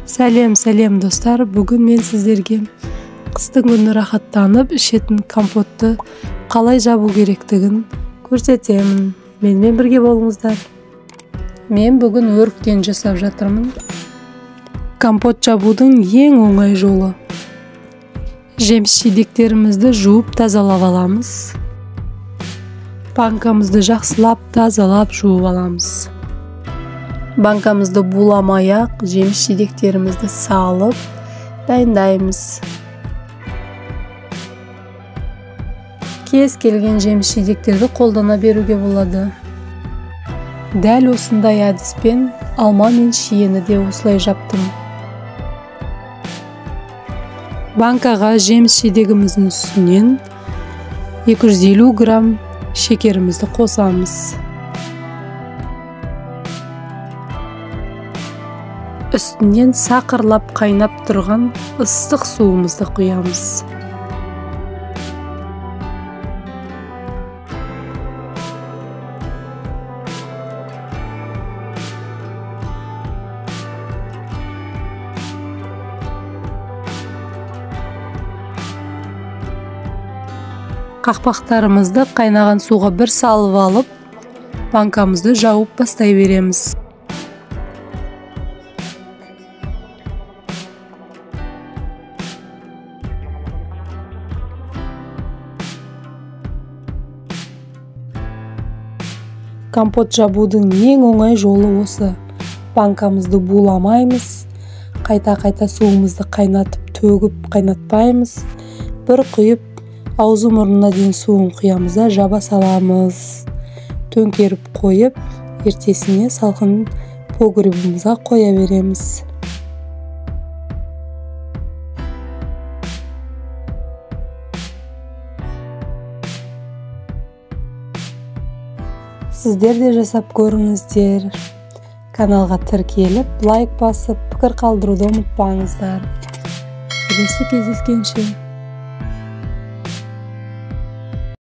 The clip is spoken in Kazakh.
Сәлем достар, бүгін мен сіздерге қыстың күні рахаттанып ішетін компотты қалай жабу керектігін көрсетемін. Менімен бірге болыңыздар. Мен бүгін өріктен жасап жатырмын. Компот жабудың ең оңай жолы. Жеміс-жидектерімізді жуып тазалап аламыз. Банкамызды жақсылап тазалап жуып аламыз. Банкамызды буламай-ақ жеміс-жидектерімізді салып дайындаймыз. Кез келген жеміс-жидектерді қолдана беруге болады. Дәл осындай әдіспен алма мен шиені де осылай жаптым. Банкаға жеміс-жидегіміздің үстінен 250 грамм шекерімізді қосамыз. Үстінен сақырлап қайнап тұрған ыстық суымызды құямыз. Қақпақтарымызды қайнаған суға бір салып алып, банкамызды жауып бастай береміз. Компот жабудың ең оңай жолы осы. Банкамызды буламаймыз, қайта суымызды қайнатып төгіп қайнатпаймыз. Бір құйып, аузы мұрнына дейін суын құямыз да жаба саламыз. Төңкеріп қойып, ертесіне салқын погребімізге қоя береміз. Сіздер де жасап көріңіздер. Каналға тіркеліп, лайк басып, пікір қалдыруды ұмытпаңыздар. Келесі кездескенше.